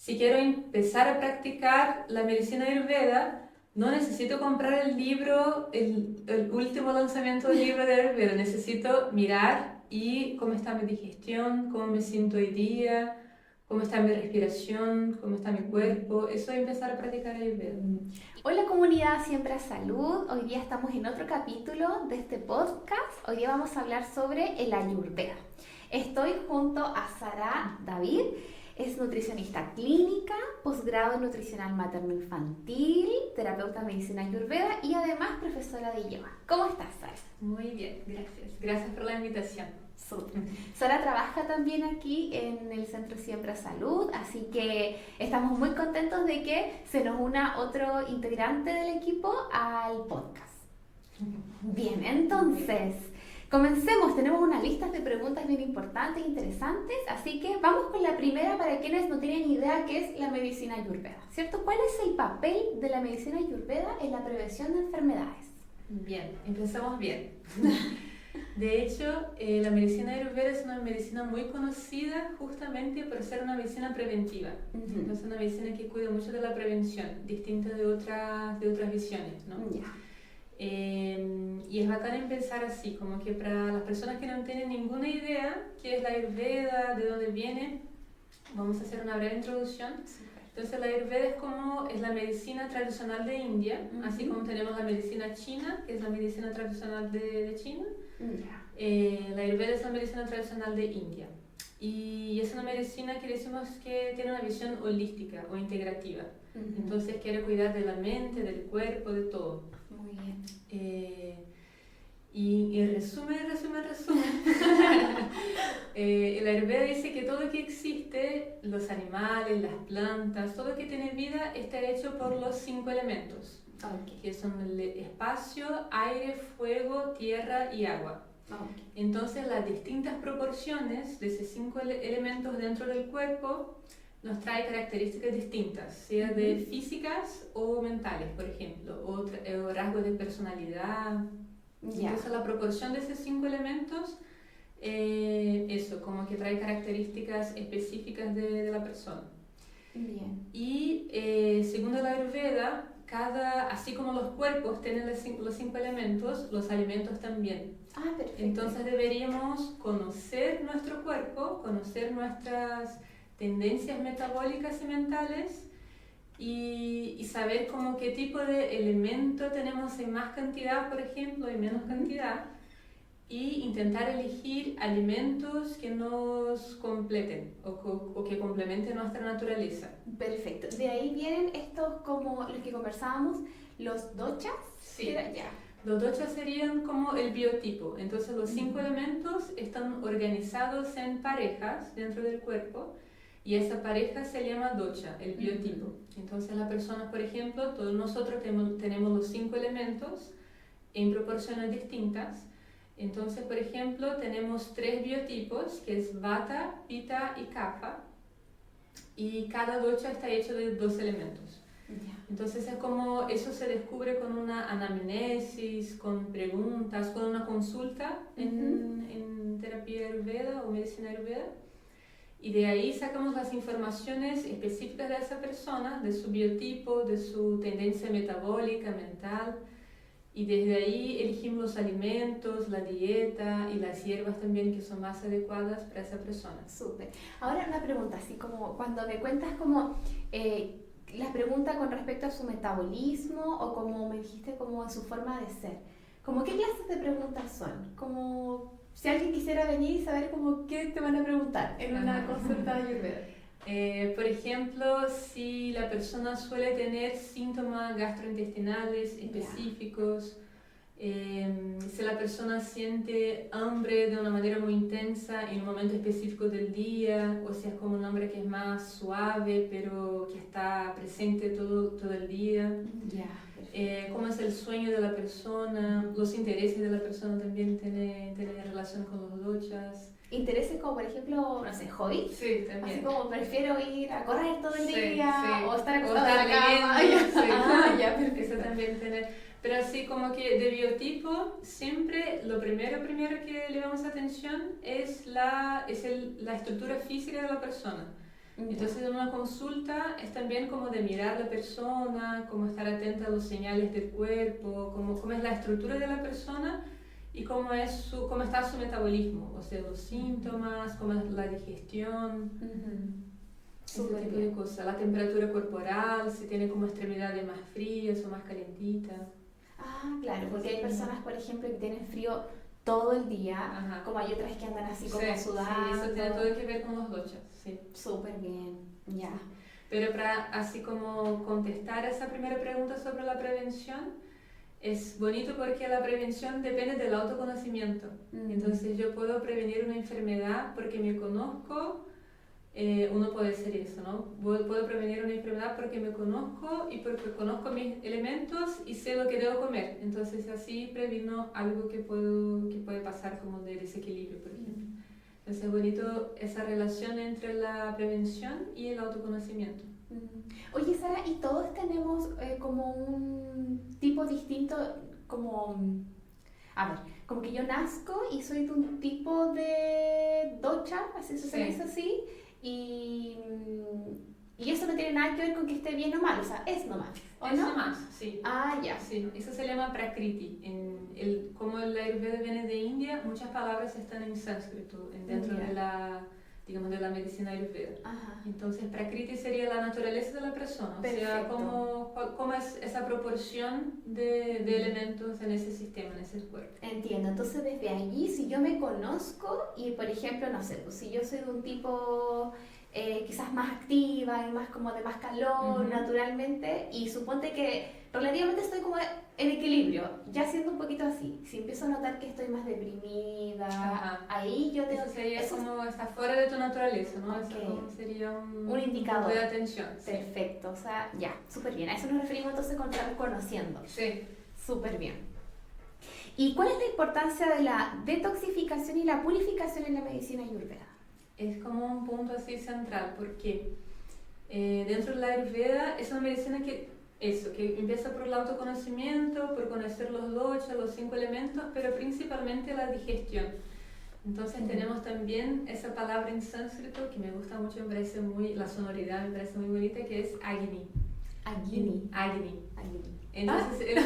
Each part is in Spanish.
si quiero empezar a practicar la medicina Ayurveda, no necesito comprar el libro, el último lanzamiento del libro de Ayurveda. Necesito mirar y cómo está mi digestión, cómo me siento hoy día, cómo está mi respiración, cómo está mi cuerpo. Eso es empezar a practicar Ayurveda. Hola comunidad Siembra Salud, hoy día estamos en otro capítulo de este podcast. Hoy día vamos a hablar sobre el Ayurveda. Estoy junto a Sara David, es nutricionista clínica, posgrado en nutricional materno-infantil, terapeuta en medicina Ayurveda y además profesora de yoga. ¿Cómo estás, Sara? Muy bien, gracias. Gracias por la invitación. Súper. Sara trabaja también aquí en el Centro Siembra Salud, así que estamos muy contentos de que se nos una otro integrante del equipo al podcast. Bien, entonces, comencemos. Tenemos una lista de preguntas bien importantes e interesantes, así que vamos con la primera para quienes no tienen idea qué es la medicina Ayurveda, ¿cierto? ¿Cuál es el papel de la medicina Ayurveda en la prevención de enfermedades? Bien, empezamos bien. De hecho, la medicina Ayurveda es una medicina muy conocida justamente por ser una medicina preventiva. Es una medicina que cuida mucho de la prevención, distinta de otras visiones, ¿no? Y es bacán empezar así, como que para las personas que no tienen ninguna idea qué es la Ayurveda, de dónde viene, vamos a hacer una breve introducción. Entonces la Ayurveda es la medicina tradicional de India, así como tenemos la medicina china, que es la medicina tradicional de China. La Ayurveda es la medicina tradicional de India. Y es una medicina que decimos que tiene una visión holística o integrativa. Entonces quiere cuidar de la mente, del cuerpo, de todo. Muy bien. Y en resumen, el Ayurveda dice que todo lo que existe, los animales, las plantas, todo lo que tiene vida está hecho por los 5 elementos, que son el espacio, aire, fuego, tierra y agua. Entonces las distintas proporciones de esos 5 elementos dentro del cuerpo nos trae características distintas, sea de físicas o mentales, por ejemplo, o rasgos de personalidad. Entonces la proporción de esos 5 elementos, eso, como que trae características específicas de la persona. Bien. Y según la Ayurveda, así como los cuerpos tienen los 5 elementos, los alimentos también. Perfecto. Entonces deberíamos conocer nuestro cuerpo, conocer nuestras tendencias metabólicas y mentales, y saber como qué tipo de elemento tenemos en más cantidad, por ejemplo, en menos cantidad, y intentar elegir alimentos que nos completen o que complementen nuestra naturaleza. Perfecto. De ahí vienen estos, como los que conversábamos, los doshas. Sí. Los doshas serían como el biotipo. Entonces los 5 elementos están organizados en parejas dentro del cuerpo, y esa pareja se llama dosha, el biotipo. Entonces las personas, por ejemplo, todos nosotros tenemos los 5 elementos en proporciones distintas. Entonces, por ejemplo, tenemos 3 biotipos, que es Vata, Pitta y Kapha, y cada dosha está hecho de 2 elementos. Entonces es como eso se descubre con una anamnesis, con preguntas, con una consulta en terapia Ayurveda o medicina Ayurveda. Y de ahí sacamos las informaciones específicas de esa persona, de su biotipo, de su tendencia metabólica, mental. Y desde ahí elegimos los alimentos, la dieta y las hierbas también que son más adecuadas para esa persona. Súper. Ahora una pregunta, así como cuando me cuentas como la pregunta con respecto a su metabolismo o como me dijiste como a su forma de ser, como qué clases de preguntas son, como si alguien quisiera venir y saber como qué te van a preguntar en una consulta de Ayurveda. Por ejemplo, si la persona suele tener síntomas gastrointestinales específicos, si la persona siente hambre de una manera muy intensa en un momento específico del día, o si es como un hambre que es más suave pero que está presente todo el día. Cómo es el sueño de la persona, los intereses de la persona también tienen relación con los doshas. Intereses como por ejemplo, no sé, hobby. Sí, también. Así como prefiero ir a correr todo el día o estar o acostada en la cama. Perfecto. Eso también tener. Pero así como que de biotipo, siempre lo primero que le damos atención es la estructura física de la persona. Entonces en una consulta es también como de mirar a la persona, como estar atenta a los señales del cuerpo, cómo es la estructura de la persona y cómo está su metabolismo, o sea, los síntomas, cómo es la digestión, ese tipo de cosas. La temperatura corporal, si tiene como extremidades más frías o más calentitas. Ah, claro, porque hay personas, por ejemplo, que tienen frío todo el día, como hay otras que andan así como sudando. Sí, eso tiene todo que ver con los dochas, sí. Súper bien, ya. Pero para así como contestar a esa primera pregunta sobre la prevención, es bonito porque la prevención depende del autoconocimiento. Entonces yo puedo prevenir una enfermedad porque me conozco. Uno puede ser eso, ¿no? Puedo prevenir una enfermedad porque me conozco y porque conozco mis elementos y sé lo que debo comer. Entonces así previno algo que puede pasar como de desequilibrio, por ejemplo. Entonces es bonito esa relación entre la prevención y el autoconocimiento. Oye, Sara, ¿y todos tenemos como un tipo distinto, como... A ver, como que yo nazco y soy de un tipo de docha, así se dice así, y eso no tiene nada que ver con que esté bien o mal, o sea, es nomás, ¿o es no? nomás, sí. Ah, ya. Sí, eso se llama prakriti. Como el Ayurveda viene de India, muchas palabras están en sánscrito, dentro de la medicina Ayurveda. Ajá. Entonces, prakriti sería la naturaleza de la persona, Perfecto. o sea, cómo es esa proporción de elementos en ese sistema, en ese cuerpo. Entiendo, entonces desde allí, si yo me conozco y, por ejemplo, no sé, pues si yo soy de un tipo quizás más activa y más como de más calor naturalmente, y suponte que relativamente estoy como en equilibrio, ya siendo un poquito así, si empiezo a notar que estoy más deprimida, ahí yo tengo... Eso sería como está fuera de tu naturaleza, ¿no? Okay. Eso como sería un indicador de atención. Perfecto, o sea, ya, súper bien, a eso nos referimos entonces cuando estamos conociendo. Sí. Súper bien. ¿Y cuál es la importancia de la detoxificación y la purificación en la medicina ayurveda? Es como un punto así central, porque dentro de la Ayurveda es una medicina que empieza por el autoconocimiento, por conocer los doshas, los 5 elementos, pero principalmente la digestión. Entonces tenemos también esa palabra en sánscrito que me gusta mucho, la sonoridad me parece muy bonita, que es Agni. Agni. Entonces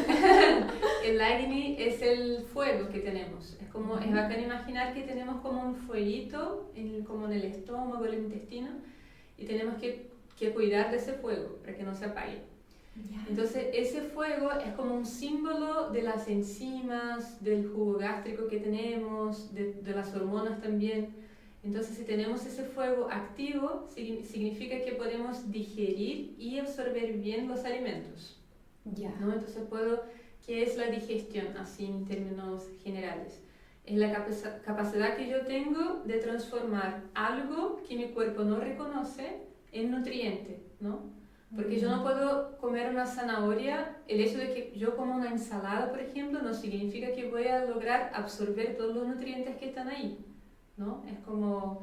el Agni es el fuego que tenemos. Es bacán imaginar que tenemos como un fueguito como en el estómago, el intestino, y tenemos que cuidar de ese fuego para que no se apague. Entonces ese fuego es como un símbolo de las enzimas, del jugo gástrico que tenemos, de las hormonas también. Entonces si tenemos ese fuego activo, significa que podemos digerir y absorber bien los alimentos. ¿No? Entonces ¿qué es la digestión? Así en términos generales. Es la capacidad que yo tengo de transformar algo que mi cuerpo no reconoce en nutriente, ¿no? Porque yo no puedo comer una zanahoria, el hecho de que yo coma una ensalada, por ejemplo, no significa que voy a lograr absorber todos los nutrientes que están ahí, ¿no? Es como...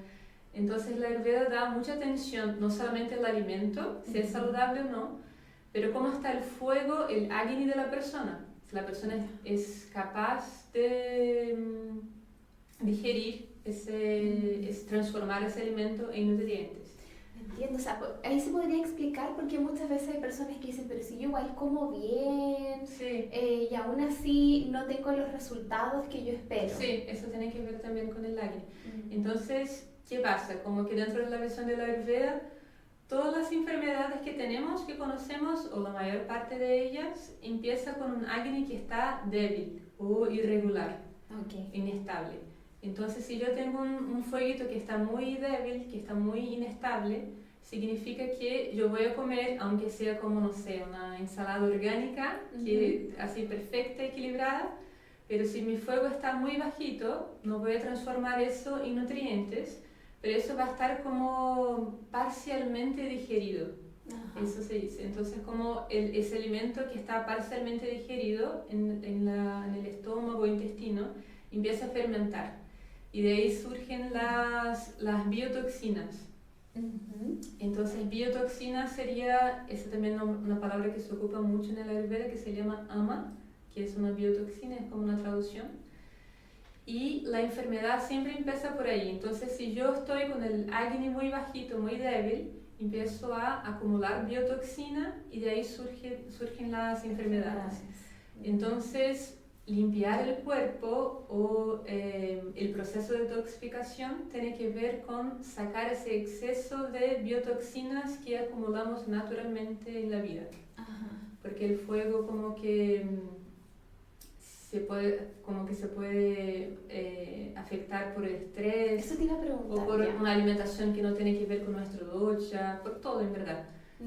Entonces la Ayurveda da mucha atención, no solamente al alimento, si es saludable o no, pero cómo está el fuego, el agni de la persona. Si la persona es capaz de digerir, es transformar ese alimento en nutrientes. Entiendo, o sea, ahí se podría explicar porque muchas veces hay personas que dicen, pero si yo igual como bien, y aún así no tengo los resultados que yo espero. Sí, eso tiene que ver también con el Agni. Entonces, ¿qué pasa? Como que dentro de la visión de la Ayurveda, todas las enfermedades que tenemos, que conocemos, o la mayor parte de ellas, empieza con un Agni que está débil o irregular, inestable. Entonces, si yo tengo un fueguito que está muy débil, que está muy inestable, significa que yo voy a comer, aunque sea como, no sé, una ensalada orgánica, así perfecta, equilibrada, pero si mi fuego está muy bajito, no voy a transformar eso en nutrientes, pero eso va a estar como parcialmente digerido. Eso se dice. Entonces, como ese alimento que está parcialmente digerido en el estómago o intestino, empieza a fermentar. Y de ahí surgen las biotoxinas. Entonces, biotoxina sería, esa también una palabra que se ocupa mucho en el Ayurveda, que se llama ama, que es una biotoxina, es como una traducción. y la enfermedad siempre empieza por ahí. Entonces, si yo estoy con el acné muy bajito, muy débil, empiezo a acumular biotoxina y de ahí surgen las enfermedades. Entonces, limpiar el cuerpo o el proceso de detoxificación tiene que ver con sacar ese exceso de biotoxinas que acumulamos naturalmente en la vida. Ajá. Porque el fuego como que se puede afectar por el estrés. Eso te iba a preguntar. O por una alimentación que no tiene que ver con nuestra ducha, por todo en verdad.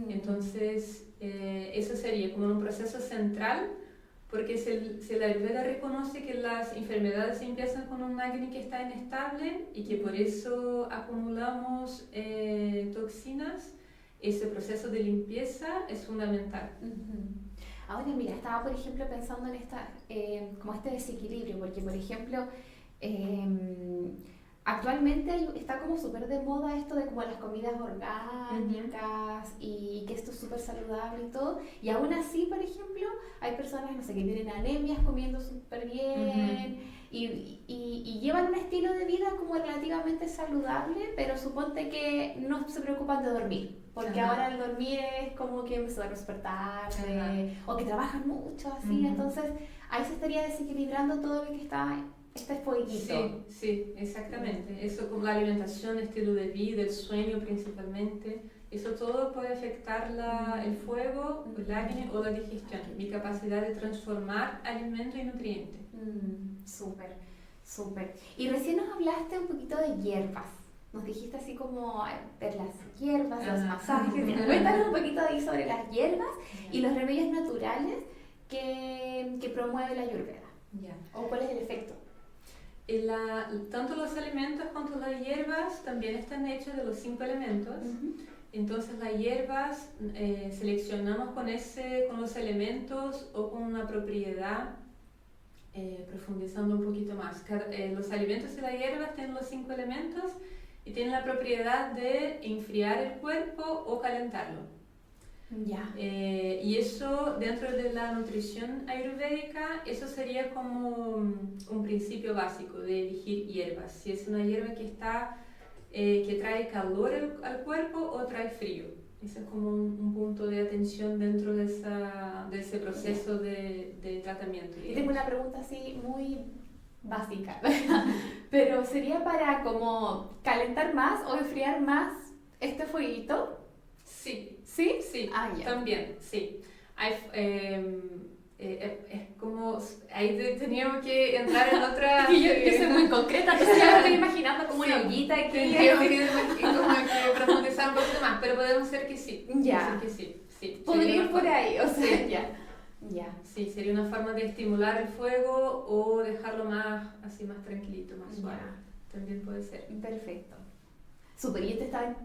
Entonces, eso sería como un proceso central, porque si la Ayurveda reconoce que las enfermedades empiezan con un acné que está inestable y que por eso acumulamos toxinas, ese proceso de limpieza es fundamental. Ahora mira, estaba por ejemplo pensando en como este desequilibrio, porque por ejemplo actualmente está como súper de moda esto de como las comidas orgánicas y que esto es súper saludable y todo, y aún así por ejemplo hay personas, no sé, que tienen anemias comiendo súper bien y llevan un estilo de vida como relativamente saludable, pero suponte que no se preocupan de dormir. Porque ahora el dormir es como que se duerme súper tarde o que trabajan mucho, así. Entonces ahí se estaría desequilibrando todo lo que está, este fueguito. Sí, exactamente. Eso con la alimentación, estilo de vida, el sueño principalmente, eso todo puede afectar el fuego, el acné o la digestión, mi capacidad de transformar alimento y nutriente. Súper, súper. Y recién nos hablaste un poquito de hierbas. Nos dijiste así como ver las hierbas, los masajes. Cuéntanos un poquito ahí sobre las hierbas y los remedios naturales que promueve la Ayurveda. ¿O cuál es el efecto? Tanto los alimentos como las hierbas también están hechos de los 5 elementos. Entonces las hierbas seleccionamos con los elementos o con una propiedad, profundizando un poquito más. Los alimentos y las hierbas tienen los 5 elementos y tienen la propiedad de enfriar el cuerpo o calentarlo. Y eso, dentro de la nutrición ayurvédica, eso sería como un principio básico de elegir hierbas. Si es una hierba que trae calor al cuerpo o trae frío. Ese es como un punto de atención dentro de ese proceso de tratamiento. Y tengo una pregunta así muy básica, pero ¿sería para como calentar más o enfriar más este fueguito? Sí. ¿Sí? Sí, también, sí. Es como, ahí teníamos que entrar en otra... yo soy muy concreta, entonces ya me estoy imaginando como una ollita aquí. Tendría que profundizar un poquito más, pero podemos ser que sí. Ya. Que sí, sí. Podría ir por ahí, o sea, sí. Ya. Sí, sería una forma de estimular el fuego o dejarlo más tranquilito, más suave. También puede ser. Perfecto. Súper, y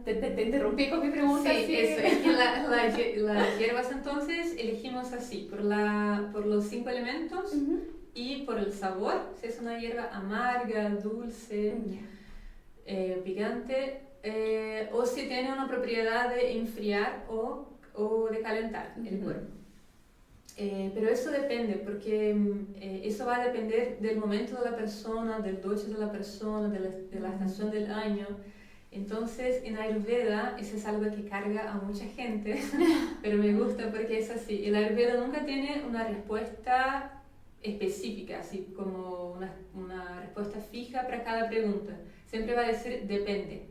te interrumpí con mi pregunta. Sí, eso. Es que las hierbas entonces elegimos así, por los 5 elementos y por el sabor, si es una hierba amarga, dulce, picante, o si tiene una propiedad de enfriar o de calentar el cuerpo. Pero eso depende, porque eso va a depender del momento de la persona, del doche de la persona, de la estación del año. Entonces, en Ayurveda, eso es algo que carga a mucha gente, pero me gusta porque es así. El Ayurveda nunca tiene una respuesta específica, así como una respuesta fija para cada pregunta. Siempre va a decir depende,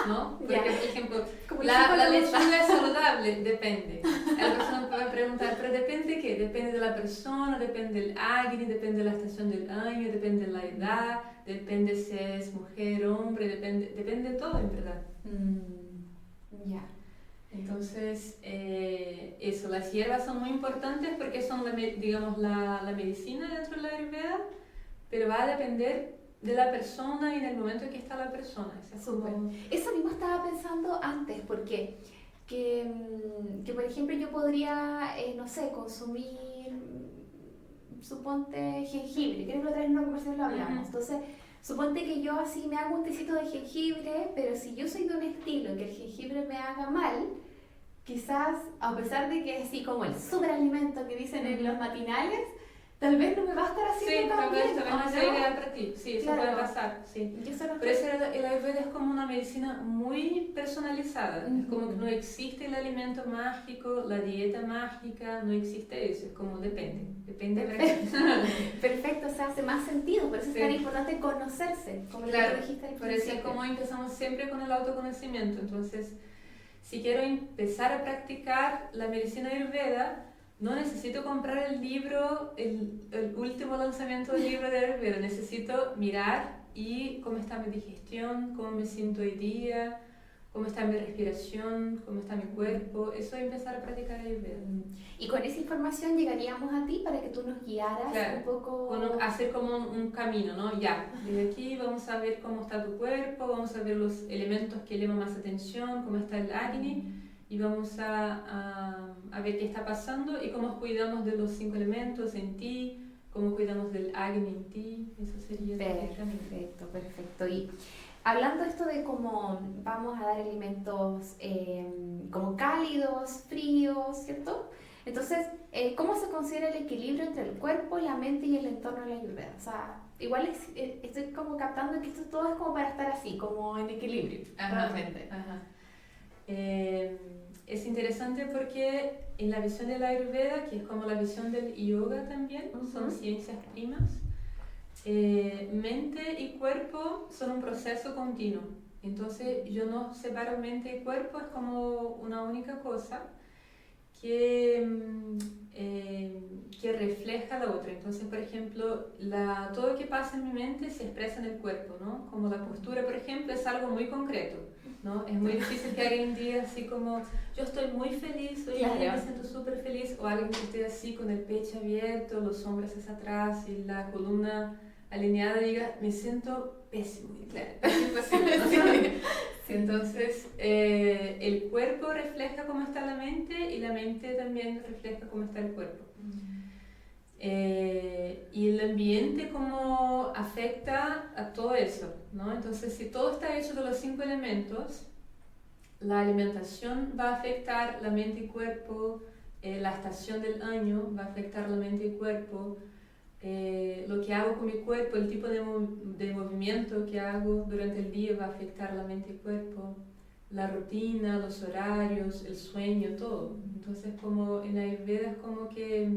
¿no? Porque, por ejemplo, la lechuga es saludable, depende. La persona puede preguntar, ¿pero depende qué? Depende de la persona, depende del acné, depende de la estación del año, depende de la edad, depende si es mujer, hombre, depende de todo en verdad. Entonces, eso, las hierbas son muy importantes porque son, digamos, la medicina dentro de la Ayurveda, pero va a depender de la persona y en el momento en que está la persona. Eso mismo estaba pensando antes, porque que por ejemplo yo podría, no sé, consumir, suponte jengibre, creo que la otra vez en una conversación lo hablamos, entonces suponte que yo así me hago un tecito de jengibre, pero si yo soy de un estilo que el jengibre me haga mal, quizás a pesar de que es así como el superalimento que dicen en los matinales, tal vez no me va a estar haciendo tan bien, tal vez no sea ideal para ti. Sí, eso puede pasar. Sí. Pero el Ayurveda es como una medicina muy personalizada. Es como que no existe el alimento mágico, la dieta mágica, no existe eso. Es como depende de la persona. Perfecto, o sea, hace más sentido. Por eso es tan importante conocerse, como lo que tú dijiste al por eso es como empezamos siempre con el autoconocimiento. Entonces, si quiero empezar a practicar la medicina Ayurveda, no necesito comprar el libro, el último lanzamiento del libro de Ayurveda. Necesito mirar y cómo está mi digestión, cómo me siento hoy día, cómo está mi respiración, cómo está mi cuerpo. Eso es empezar a practicar Ayurveda. Y con esa información llegaríamos a ti para que tú nos guiaras un poco. Hacer como un camino, ¿no? Ya, desde aquí vamos a ver cómo está tu cuerpo, vamos a ver los elementos que llaman más atención, cómo está el Agni. Y vamos a ver qué está pasando y cómo cuidamos de los 5 elementos en ti, cómo cuidamos del Agni en ti. Eso sería perfecto. Y hablando esto de cómo vamos a dar alimentos como cálidos, fríos, ¿cierto? Entonces, ¿cómo se considera el equilibrio entre el cuerpo, la mente y el entorno de la Ayurveda? O sea, igual estoy como captando que esto todo es como para estar así, como en equilibrio, realmente. Es interesante porque en la visión de la Ayurveda, que es como la visión del yoga también, son ciencias primas, mente y cuerpo son un proceso continuo. Entonces yo no separo mente y cuerpo, es como una única cosa que refleja la otra. Entonces, por ejemplo, todo lo que pasa en mi mente se expresa en el cuerpo, ¿no? Como la postura, por ejemplo, es algo muy concreto, ¿no? Es muy difícil que alguien diga así como, yo estoy muy feliz, hoy me siento súper feliz, o alguien que esté así con el pecho abierto, los hombros hacia atrás y la columna alineada diga, me siento pésimo. Claro, es imposible, ¿no? Entonces, el cuerpo refleja cómo está la mente y la mente también refleja cómo está el cuerpo. Y el ambiente cómo afecta a todo eso, ¿no? Entonces, si todo está hecho de los 5 elementos, la alimentación va a afectar la mente y cuerpo, la estación del año va a afectar la mente y cuerpo, lo que hago con mi cuerpo, el tipo de movimiento que hago durante el día va a afectar la mente y cuerpo, la rutina, los horarios, el sueño, todo. Entonces, como en Ayurveda es como que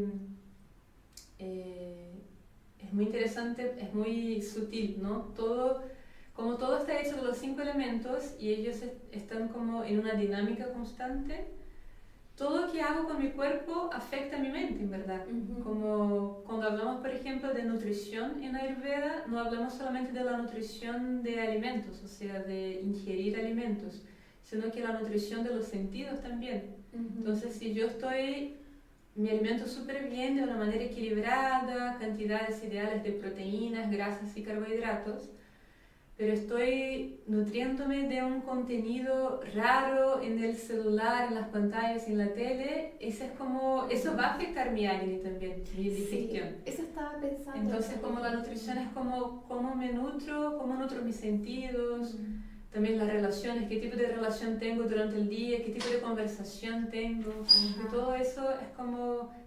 es muy interesante, es muy sutil, ¿no? Como todo está hecho de los 5 elementos y ellos están como en una dinámica constante, todo lo que hago con mi cuerpo afecta a mi mente, en verdad. Como cuando hablamos, por ejemplo, de nutrición en Ayurveda, no hablamos solamente de la nutrición de alimentos, o sea, de ingerir alimentos, sino que la nutrición de los sentidos también. Entonces, si yo me alimento súper bien, de una manera equilibrada, cantidades ideales de proteínas, grasas y carbohidratos, pero estoy nutriéndome de un contenido raro en el celular, en las pantallas, en la tele, eso va a afectar mi Agni también, mi digestión. Sí, eso estaba pensando. Entonces, como la nutrición es como cómo me nutro, cómo nutro mis sentidos, también las relaciones, qué tipo de relación tengo durante el día, qué tipo de conversación tengo, todo eso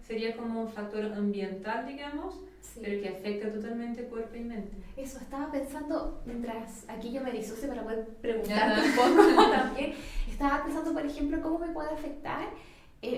sería como un factor ambiental, digamos, pero que afecta totalmente cuerpo y mente. Eso, estaba pensando, mientras aquí yo me disocio para poder preguntarte un poco también, estaba pensando, por ejemplo, cómo me puede afectar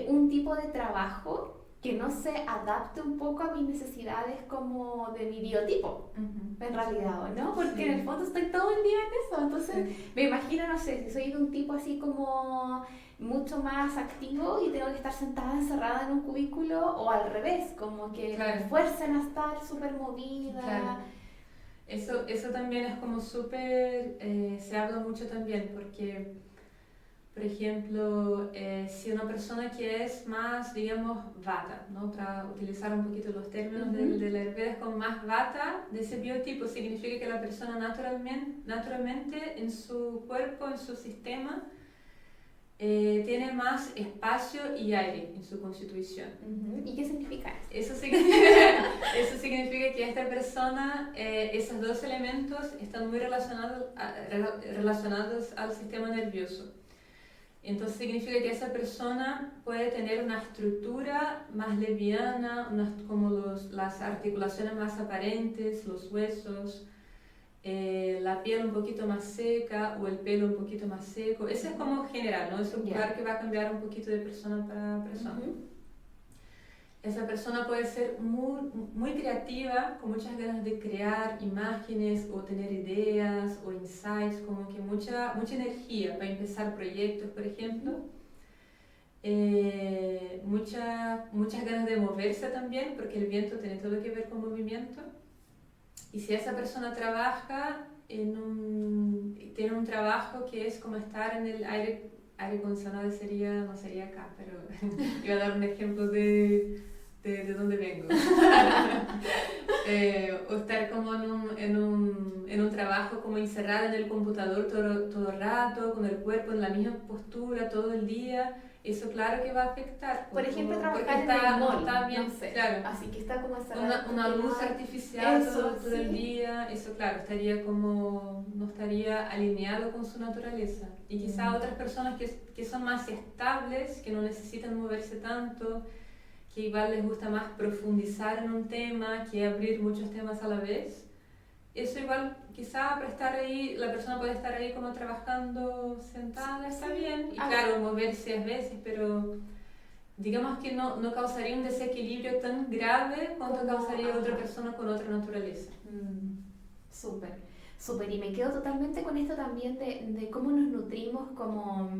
un tipo de trabajo que no se adapte un poco a mis necesidades como de mi biotipo, en realidad, ¿o no? Porque en el fondo estoy todo el día en eso, entonces me imagino, no sé, si soy de un tipo así como mucho más activo y tengo que estar sentada encerrada en un cubículo, o al revés, como que me fuercen a estar súper movida. Claro. Eso también es como súper, se habla mucho también, porque por ejemplo, si una persona que es más, digamos, vata, ¿no? Para utilizar un poquito los términos de la Ayurveda, es como más vata de ese biotipo, significa que la persona naturalmente en su cuerpo, en su sistema, tiene más espacio y aire en su constitución. ¿Y qué significa eso? Eso significa que esta persona, esos 2 elementos están muy relacionados al sistema nervioso. Entonces significa que esa persona puede tener una estructura más liviana, como las articulaciones más aparentes, los huesos, la piel un poquito más seca o el pelo un poquito más seco. Eso es como general, ¿no? Es un lugar que va a cambiar un poquito de persona para persona. Esa persona puede ser muy creativa, con muchas ganas de crear imágenes o tener ideas o insights, como que mucha energía para empezar proyectos, por ejemplo. Muchas ganas de moverse también, porque el viento tiene todo que ver con movimiento. Y si esa persona trabaja tiene un trabajo que es como estar en el aire acondicionado, no sería acá, pero iba a dar un ejemplo de dónde vengo. O estar como en un trabajo como encerrada en el computador todo el rato, con el cuerpo en la misma postura todo el día. Eso claro que va a afectar. Por ejemplo, trabajar en el mall, no sé, claro. Así que está como una luz artificial todo el día, eso claro, no estaría alineado con su naturaleza. Y quizá otras personas que son más estables, que no necesitan moverse tanto, que igual les gusta más profundizar en un tema que abrir muchos temas a la vez. Eso igual, quizá para estar ahí, la persona puede estar ahí como trabajando sentada, está bien. Y claro, moverse a veces, pero digamos que no causaría un desequilibrio tan grave cuanto causaría otra persona con otra naturaleza. Súper. Y me quedo totalmente con esto también de cómo nos nutrimos como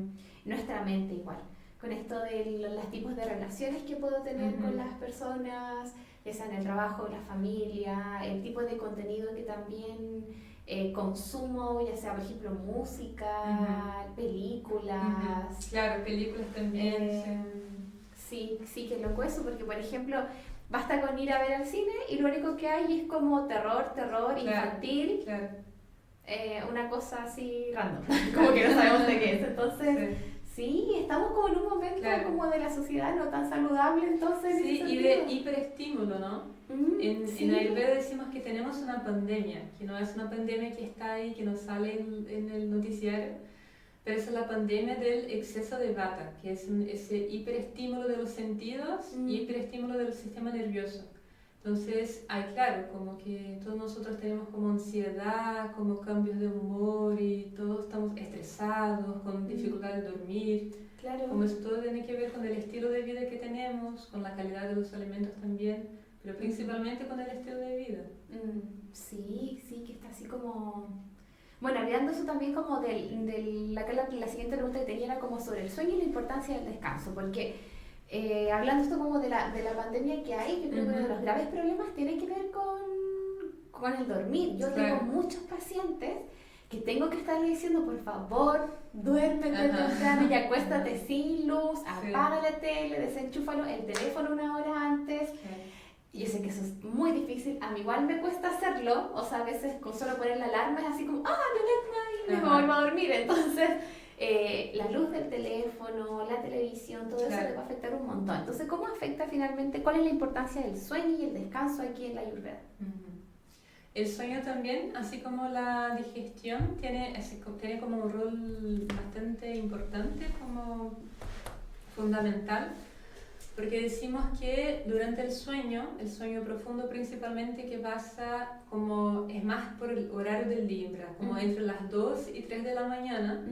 nuestra mente igual. Con esto de los tipos de relaciones que puedo tener con las personas, ya sea en el trabajo, la familia, el tipo de contenido que también consumo, ya sea por ejemplo música, películas. Claro, películas también. Sí, que loco eso, porque por ejemplo basta con ir a ver al cine y lo único que hay es como terror infantil, claro. Una cosa así random, como que no sabemos de qué es, entonces... Sí, estamos como en un momento como de la sociedad no tan saludable, entonces... Sí, y de hiperestímulo, ¿no? En Ayurveda decimos que tenemos una pandemia, que no es una pandemia que está ahí, que no sale en el noticiario, pero es la pandemia del exceso de vata, que es ese hiperestímulo de los sentidos y hiperestímulo del sistema nervioso. Entonces, claro, como que todos nosotros tenemos como ansiedad, como cambios de humor y todos estamos estresados, con dificultad de dormir. Claro. Como eso todo tiene que ver con el estilo de vida que tenemos, con la calidad de los alimentos también, pero principalmente con el estilo de vida. Sí, que está así como... Bueno, hablando eso también como la siguiente pregunta que tenía era como sobre el sueño y la importancia del descanso, porque... hablando esto como de la pandemia que hay, yo creo que uno de los graves problemas tiene que ver con el dormir. Yo tengo muchos pacientes que tengo que estarle diciendo, por favor, duérmete temprano y acuéstate sin luz, apaga la tele, desenchúfalo, el teléfono una hora antes. Y yo sé que eso es muy difícil, a mí igual me cuesta hacerlo, o sea, a veces con solo poner la alarma es así como, la alarma y me vuelvo a dormir, entonces... la luz del teléfono, la televisión, todo eso te va a afectar un montón. Entonces, ¿cómo afecta finalmente? ¿Cuál es la importancia del sueño y el descanso aquí en la Ayurveda? El sueño también, así como la digestión, tiene como un rol bastante importante, como fundamental, porque decimos que durante el sueño profundo principalmente, que pasa como, es más por el horario del día, como entre las 2 y 3 de la mañana,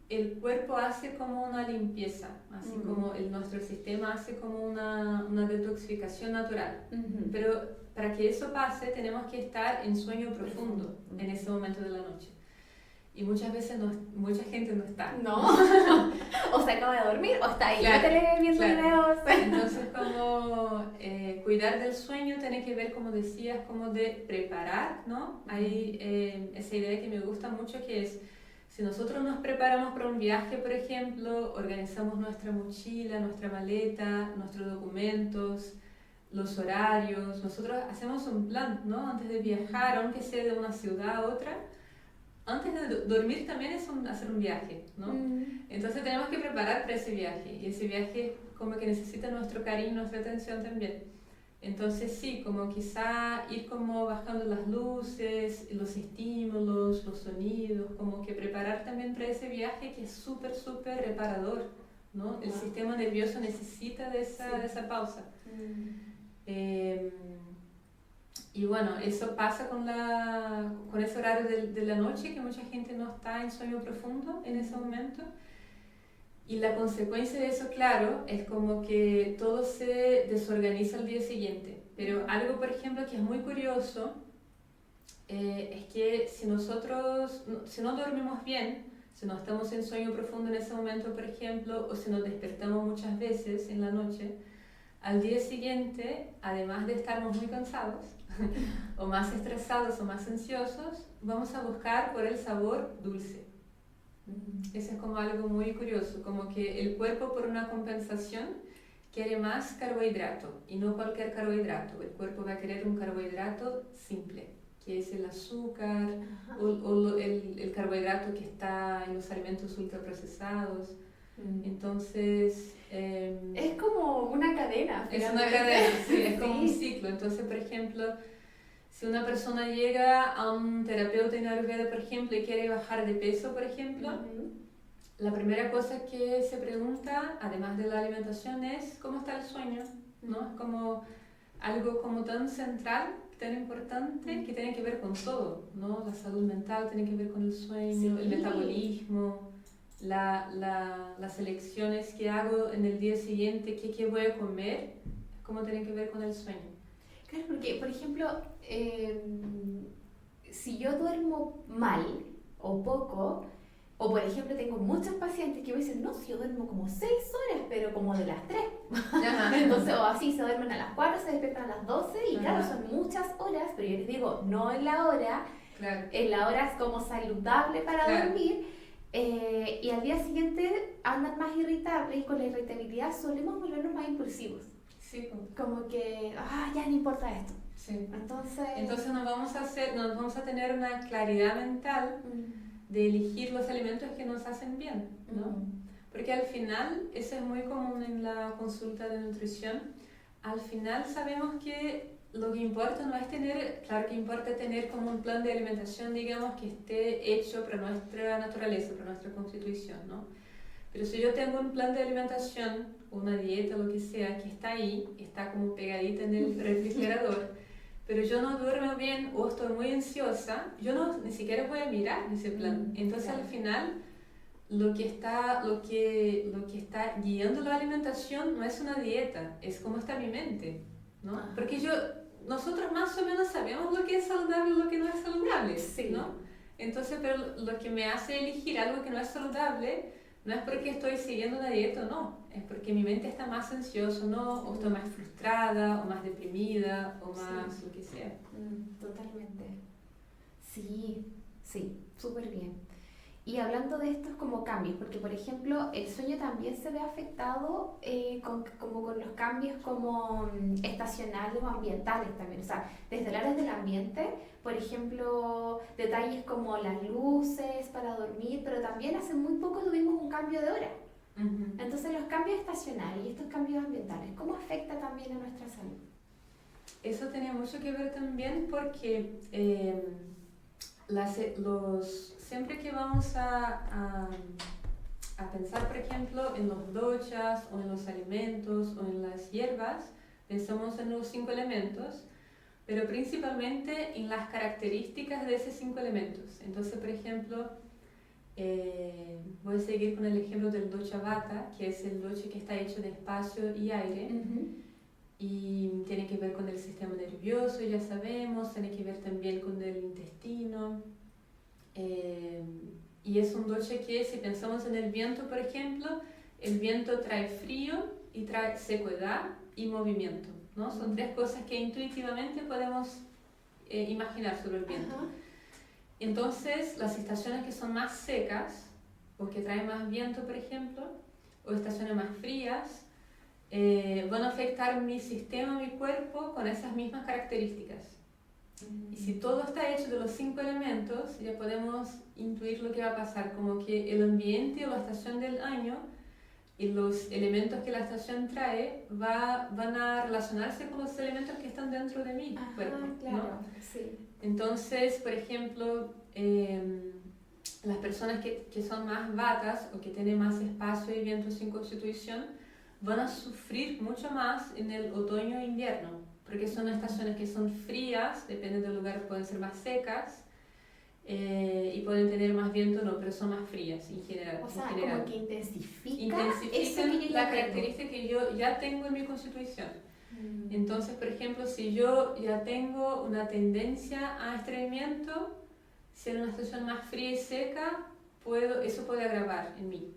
el cuerpo hace como una limpieza, así como nuestro sistema hace como una detoxificación natural. Pero para que eso pase tenemos que estar en sueño profundo en ese momento de la noche. Y muchas veces mucha gente no está. No, o se acaba de dormir o está ahí viendo videos. Entonces como cuidar del sueño tiene que ver, como decías, como de preparar, ¿no? Hay esa idea que me gusta mucho, que es: si nosotros nos preparamos para un viaje, por ejemplo, organizamos nuestra mochila, nuestra maleta, nuestros documentos, los horarios, nosotros hacemos un plan, ¿no? Antes de viajar, aunque sea de una ciudad a otra, antes de dormir también es hacer un viaje, ¿no? Entonces tenemos que preparar para ese viaje, y ese viaje como que necesita nuestro cariño, nuestra atención también. Entonces sí, como quizá ir como bajando las luces, los estímulos, los sonidos, como que preparar también para ese viaje que es súper, súper reparador, ¿no? El sistema nervioso necesita de esa pausa. Eh, y bueno, eso pasa con ese horario de la noche, que mucha gente no está en sueño profundo en ese momento. Y la consecuencia de eso, claro, es como que todo se desorganiza al día siguiente. Pero algo, por ejemplo, que es muy curioso, es que si no dormimos bien, si no estamos en sueño profundo en ese momento, por ejemplo, o si nos despertamos muchas veces en la noche, al día siguiente, además de estarnos muy cansados, o más estresados o más ansiosos, vamos a buscar por el sabor dulce. Eso es como algo muy curioso, como que el cuerpo por una compensación quiere más carbohidrato y no cualquier carbohidrato. El cuerpo va a querer un carbohidrato simple, que es el azúcar o el carbohidrato que está en los alimentos ultraprocesados. Entonces... es como una cadena. Es una cadena, sí, es como un ciclo. Entonces, por ejemplo, si una persona llega a un terapeuta en Ayurveda, por ejemplo, y quiere bajar de peso, por ejemplo, la primera cosa que se pregunta, además de la alimentación, es ¿cómo está el sueño? ¿No? Es como algo como tan central, tan importante, que tiene que ver con todo, ¿no? La salud mental tiene que ver con el sueño, el metabolismo, las elecciones que hago en el día siguiente, qué voy a comer, cómo tiene que ver con el sueño. Claro, porque, por ejemplo, si yo duermo mal o poco, o por ejemplo tengo muchos pacientes que me dicen, no, si yo duermo como 6 horas, pero como de las 3. Entonces, o así, se duermen a las 4, se despiertan a las 12, y claro, son muchas horas, pero yo les digo, no en la hora, en la hora es como saludable para dormir, y al día siguiente andan más irritables, y con la irritabilidad solemos volvernos más impulsivos. Sí. Como que, ya no importa esto. Sí. Entonces nos vamos a tener una claridad mental de elegir los alimentos que nos hacen bien, ¿no? Porque al final, eso es muy común en la consulta de nutrición, al final sabemos que lo que importa no es claro que importa tener como un plan de alimentación, digamos, que esté hecho para nuestra naturaleza, para nuestra constitución, ¿no? Pero si yo tengo un plan de alimentación, una dieta, lo que sea, que está ahí, está como pegadita en el refrigerador, pero yo no duermo bien o estoy muy ansiosa, yo ni siquiera voy a mirar ese plan. Entonces al final lo que está guiando la alimentación no es una dieta, es cómo está mi mente, ¿no? Porque nosotros más o menos sabemos lo que es saludable y lo que no es saludable, ¿no? Entonces, pero lo que me hace elegir algo que no es saludable no es porque estoy siguiendo una dieta o no, es porque mi mente está más ansiosa, ¿no? O estoy más frustrada, o más deprimida, o más lo que sea. Totalmente. Sí, súper bien. Y hablando de estos como cambios, porque por ejemplo el sueño también se ve afectado como con los cambios como estacionales o ambientales también, o sea, desde el área del ambiente, por ejemplo, detalles como las luces para dormir, pero también hace muy poco tuvimos un cambio de hora. Entonces los cambios estacionales y estos cambios ambientales, ¿cómo afecta también a nuestra salud? Eso tiene mucho que ver también porque siempre que vamos a pensar, por ejemplo, en los doshas o en los alimentos o en las hierbas, pensamos en los 5 elementos, pero principalmente en las características de esos 5 elementos. Entonces, por ejemplo, voy a seguir con el ejemplo del dosha vata, que es el dosha que está hecho de espacio y aire. Y tiene que ver con el sistema nervioso, ya sabemos, tiene que ver también con el intestino. Y es un dosha que, si pensamos en el viento, por ejemplo, el viento trae frío y trae sequedad y movimiento, ¿no? Son 3 cosas que intuitivamente podemos imaginar sobre el viento. Entonces, las estaciones que son más secas, o que traen más viento, por ejemplo, o estaciones más frías, van a afectar mi sistema, mi cuerpo, con esas mismas características. Y si todo está hecho de los 5 elementos, ya podemos intuir lo que va a pasar, como que el ambiente o la estación del año y los elementos que la estación trae van a relacionarse con los elementos que están dentro de mi cuerpo, claro, ¿no? sí. Entonces, por ejemplo, las personas que son más vatas o que tienen más espacio y viento sin constitución van a sufrir mucho más en el otoño e invierno, porque son estaciones que son frías, depende del lugar, pueden ser más secas y pueden tener más viento, no, pero son más frías en general. O sea, como que intensifican intensifican la característica que yo ya tengo en mi constitución. Entonces, por ejemplo, si yo ya tengo una tendencia a estreñimiento, si en una estación más fría y seca, eso puede agravar en mí.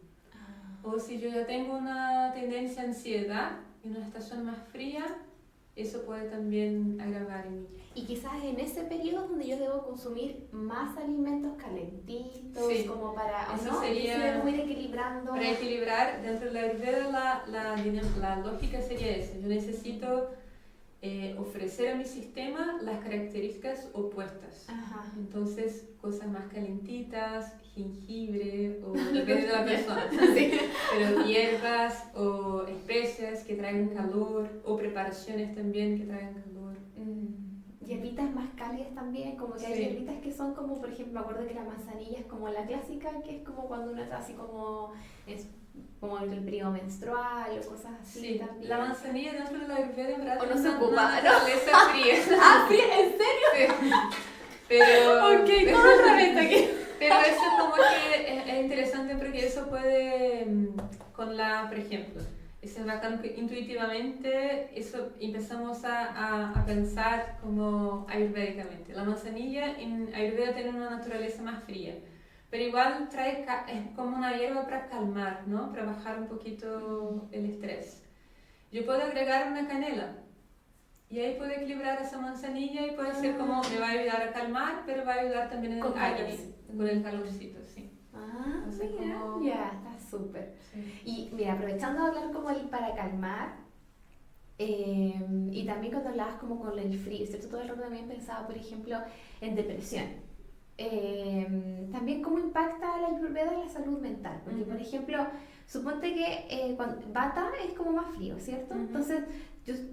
O si yo ya tengo una tendencia a ansiedad en una estación más fría, eso puede también agravar en mí. Y quizás en ese periodo donde yo debo consumir más alimentos calentitos, sí, como para, eso ¿no? sería, ir equilibrando. Para equilibrar, dentro de la Ayurveda la lógica sería esa. Yo necesito ofrecer a mi sistema las características opuestas. Ajá. Entonces, cosas más calentitas, jengibre, o depende de la persona, sí. pero hierbas o especias que traigan calor, o preparaciones también que traigan calor. Hierbitas más cálidas también, como que hay sí. hierbitas que son como, por ejemplo, me acuerdo que la manzanilla es como la clásica, que es como cuando uno está así como, es como el periodo menstrual o cosas así. Sí, también. la manzanilla dentro de la Ayurveda en verdad o no se ocupa, ¿no? Naturaleza fría. ¿Fría? ¿En serio? Sí. Pero... Ok, todo al revés aquí. Pero eso como que es interesante porque eso puede, por ejemplo, es bacán que intuitivamente eso empezamos a pensar como ayurvédicamente. La manzanilla en Ayurveda tiene una naturaleza más fría, pero igual es como una hierba para calmar, ¿no? Para bajar un poquito el estrés. Yo puedo agregar una canela y ahí puedo equilibrar esa manzanilla y puede ser como me va a ayudar a calmar, pero va a ayudar también en el aire, con el calorcito, sí. Mira, como... ya, está súper. Sí. Y mira, aprovechando de hablar como el para calmar, y también cuando hablabas como con el frío, ¿cierto? Todo el rato también pensaba, por ejemplo, en depresión. También cómo impacta la Ayurveda en la salud mental, porque por ejemplo, suponte que Vata es como más frío, ¿cierto? Entonces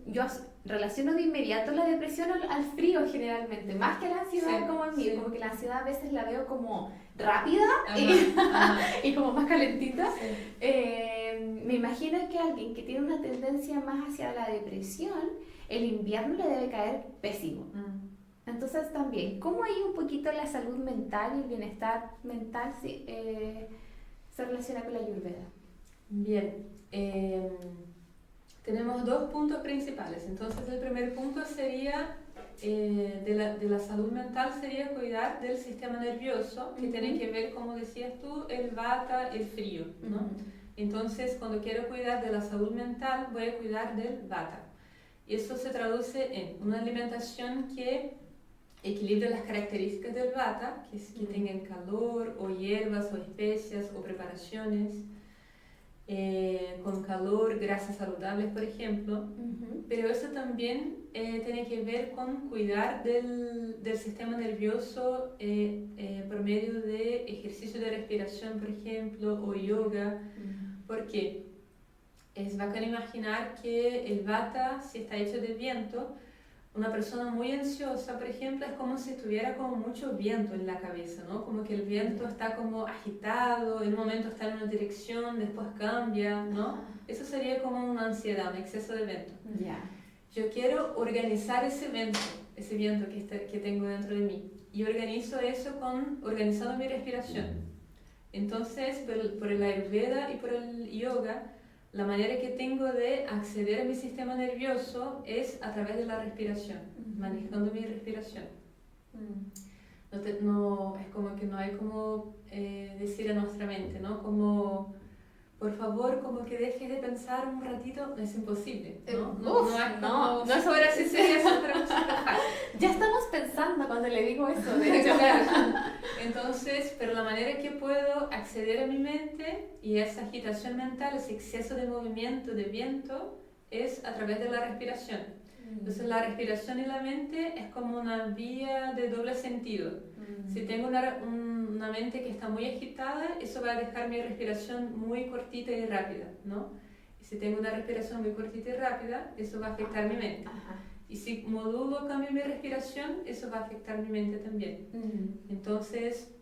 yo relaciono de inmediato la depresión al frío generalmente, más que a la ansiedad como en mí, como que la ansiedad a veces la veo como rápida y como más calentita. Me imagino que alguien que tiene una tendencia más hacia la depresión, el invierno le debe caer pésimo. Entonces también, ¿cómo hay un poquito la salud mental y el bienestar mental se relaciona con la Ayurveda? Bien, tenemos dos puntos principales. Entonces el primer punto sería, de la salud mental, sería cuidar del sistema nervioso, que tiene que ver, como decías tú, el vata, el frío, ¿no? Entonces cuando quiero cuidar de la salud mental, voy a cuidar del vata. Y eso se traduce en una alimentación que equilibre las características del vata, que tengan calor, o hierbas, o especias, o preparaciones, con calor, grasas saludables, por ejemplo. Pero eso también tiene que ver con cuidar del sistema nervioso por medio de ejercicio de respiración, por ejemplo, o yoga. ¿Por qué? Es bacán imaginar que el vata, si está hecho de viento, una persona muy ansiosa, por ejemplo, es como si estuviera como mucho viento en la cabeza, ¿no? Como que el viento está como agitado, en un momento está en una dirección, después cambia, ¿no? Eso sería como una ansiedad, un exceso de viento. Yo quiero organizar ese viento que tengo dentro de mí, y organizo eso organizando mi respiración. Entonces, por el Ayurveda y por el yoga, la manera que tengo de acceder a mi sistema nervioso es a través de la respiración, manejando mi respiración. No, es como que no hay como decir a nuestra mente, ¿no? Como, por favor, como que dejes de pensar un ratito, es imposible, ¿no? No es fuera así, sería súper fácil. Ya estamos pensando cuando le digo eso, de hecho. Entonces, pero la manera que puedo acceder a mi mente y esa agitación mental, ese exceso de movimiento, de viento, es a través de la respiración. Entonces la respiración y la mente es como una vía de doble sentido. Si tengo una mente que está muy agitada, eso va a dejar mi respiración muy cortita y rápida, ¿no? Y si tengo una respiración muy cortita y rápida, eso va a afectar mi mente. Y si modulo, cambio mi respiración, eso va a afectar mi mente también. Entonces,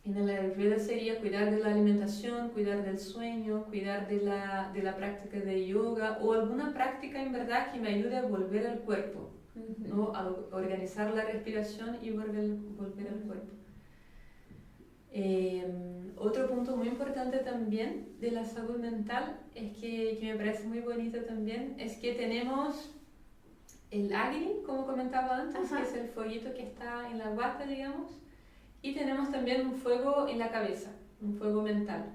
en el Ayurveda sería cuidar de la alimentación, cuidar del sueño, cuidar de la práctica de yoga o alguna práctica en verdad que me ayude a volver al cuerpo, ¿no? A organizar la respiración y volver al cuerpo. Otro punto muy importante también de la salud mental es que me parece muy bonito también, es que tenemos el Agni, como comentaba antes, que es el fueguito que está en la guata, digamos, y tenemos también un fuego en la cabeza, un fuego mental.